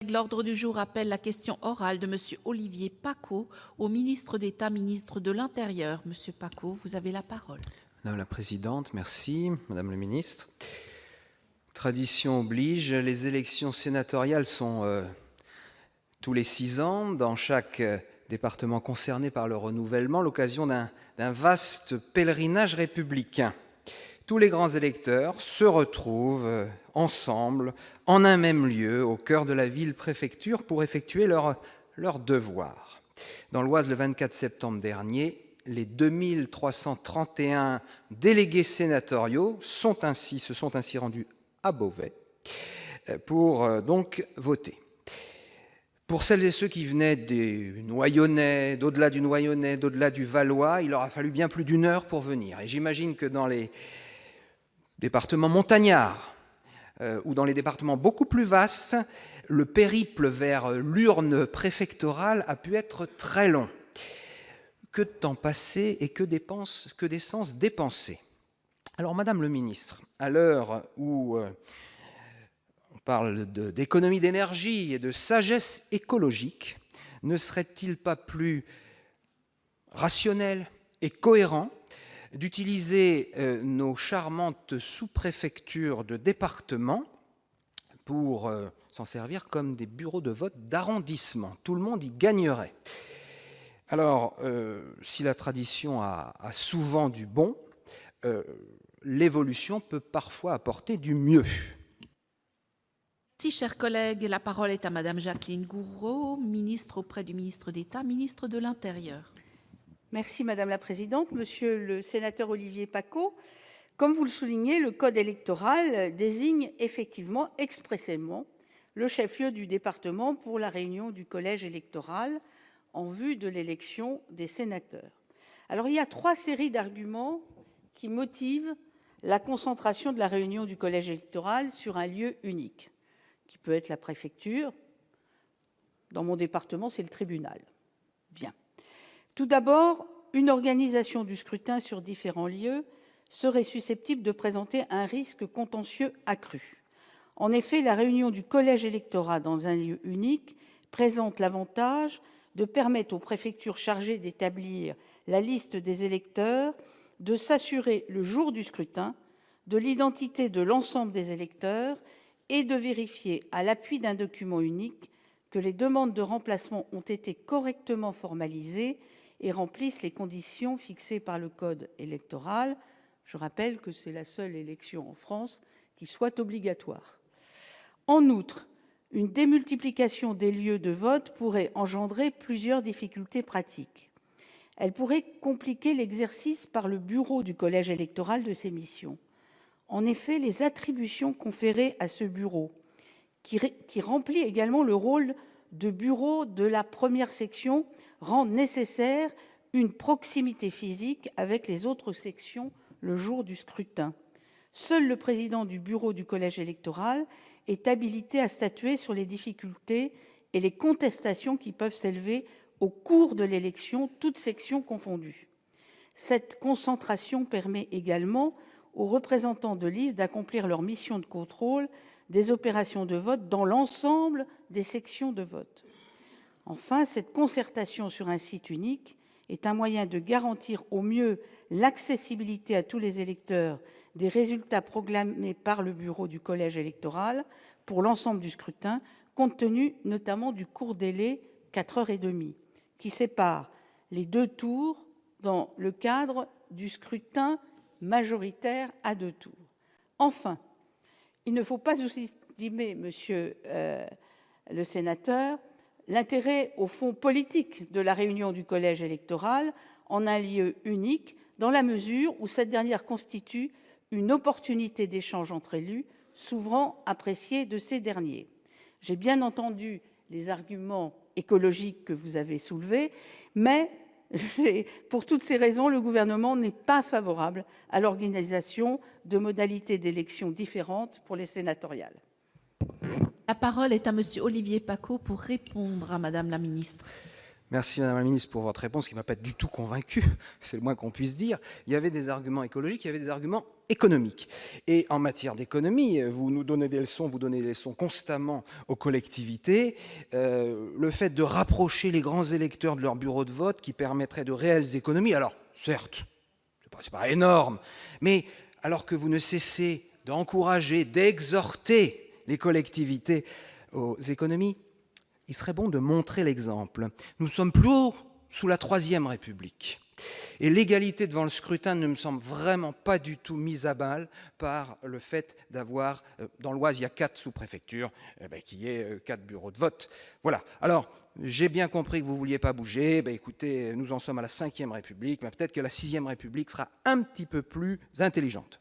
collègues, l'ordre du jour appelle la question orale de Monsieur Olivier Paccaud au ministre d'État, ministre de l'Intérieur. Monsieur Paccaud, vous avez la parole. Madame la présidente, merci. Madame le ministre. Tradition oblige, les élections sénatoriales sont tous les 6 ans, dans chaque département concerné par le renouvellement, l'occasion d'un vaste pèlerinage républicain. Tous les grands électeurs se retrouvent ensemble, en un même lieu, au cœur de la ville-préfecture, pour effectuer leur devoir. Dans l'Oise, le 24 septembre dernier, les 2331 délégués sénatoriaux se sont ainsi rendus à Beauvais pour donc voter. Pour celles et ceux qui venaient des Noyonnais, d'au-delà du Noyonnais, d'au-delà du Valois, il leur a fallu bien plus d'1 heure pour venir. Et j'imagine que dans les départements montagnards ou dans les départements beaucoup plus vastes, le périple vers l'urne préfectorale a pu être très long. Que de temps passé et que d'essence dépensée. Alors, Madame le ministre, à l'heure où on parle d'économie d'énergie et de sagesse écologique, ne serait-il pas plus rationnel et cohérent d'utiliser nos charmantes sous-préfectures de département pour s'en servir comme des bureaux de vote d'arrondissement? Tout le monde y gagnerait. Alors, si la tradition a souvent du bon, l'évolution peut parfois apporter du mieux. Merci, chers collègues. La parole est à Madame Jacqueline Gourault, ministre auprès du ministre d'État, ministre de l'Intérieur. Merci Madame la Présidente. Monsieur le sénateur Olivier Paccaud, comme vous le soulignez, le code électoral désigne effectivement expressément le chef-lieu du département pour la réunion du collège électoral en vue de l'élection des sénateurs. Alors, il y a 3 séries d'arguments qui motivent la concentration de la réunion du collège électoral sur un lieu unique, qui peut être la préfecture. Dans mon département, c'est le tribunal. Bien. Tout d'abord, une organisation du scrutin sur différents lieux serait susceptible de présenter un risque contentieux accru. En effet, la réunion du collège électoral dans un lieu unique présente l'avantage de permettre aux préfectures chargées d'établir la liste des électeurs de s'assurer, le jour du scrutin, de l'identité de l'ensemble des électeurs et de vérifier, à l'appui d'un document unique, que les demandes de remplacement ont été correctement formalisées et remplissent les conditions fixées par le code électoral. Je rappelle que c'est la seule élection en France qui soit obligatoire. En outre, une démultiplication des lieux de vote pourrait engendrer plusieurs difficultés pratiques. Elle pourrait compliquer l'exercice par le bureau du collège électoral de ses missions. En effet, les attributions conférées à ce bureau, qui remplit également le rôle de bureau de la première section, rendent nécessaire une proximité physique avec les autres sections le jour du scrutin. Seul le président du bureau du collège électoral est habilité à statuer sur les difficultés et les contestations qui peuvent s'élever au cours de l'élection, toutes sections confondues. Cette concentration permet également aux représentants de liste d'accomplir leur mission de contrôle des opérations de vote dans l'ensemble des sections de vote. Enfin, cette concertation sur un site unique est un moyen de garantir au mieux l'accessibilité à tous les électeurs des résultats proclamés par le bureau du collège électoral pour l'ensemble du scrutin, compte tenu notamment du court délai, 4h30, qui sépare les 2 tours dans le cadre du scrutin majoritaire à 2 tours. Enfin, il ne faut pas sous-estimer, monsieur le sénateur, l'intérêt au fond politique de la réunion du collège électoral en un lieu unique, dans la mesure où cette dernière constitue une opportunité d'échange entre élus, souvent appréciée de ces derniers. J'ai bien entendu les arguments écologiques que vous avez soulevés, mais pour toutes ces raisons, le Gouvernement n'est pas favorable à l'organisation de modalités d'élection différentes pour les sénatoriales. La parole est à Monsieur Olivier Paccaud pour répondre à Madame la ministre. Merci Madame la Ministre pour votre réponse qui ne m'a pas du tout convaincu, c'est le moins qu'on puisse dire. Il y avait des arguments écologiques, il y avait des arguments économiques. Et en matière d'économie, vous nous donnez des leçons, vous donnez des leçons constamment aux collectivités. Le fait de rapprocher les grands électeurs de leur bureau de vote qui permettrait de réelles économies, alors certes, c'est pas énorme, mais alors que vous ne cessez d'encourager, d'exhorter les collectivités aux économies, il serait bon de montrer l'exemple. Nous sommes plus haut sous la Troisième République. Et l'égalité devant le scrutin ne me semble vraiment pas du tout mise à mal par le fait d'avoir, dans l'Oise, il y a 4 sous-préfectures, qu'il y ait 4 bureaux de vote. Voilà. Alors, j'ai bien compris que vous ne vouliez pas bouger. Écoutez, nous en sommes à la 5e République, mais peut-être que la 6e République sera un petit peu plus intelligente.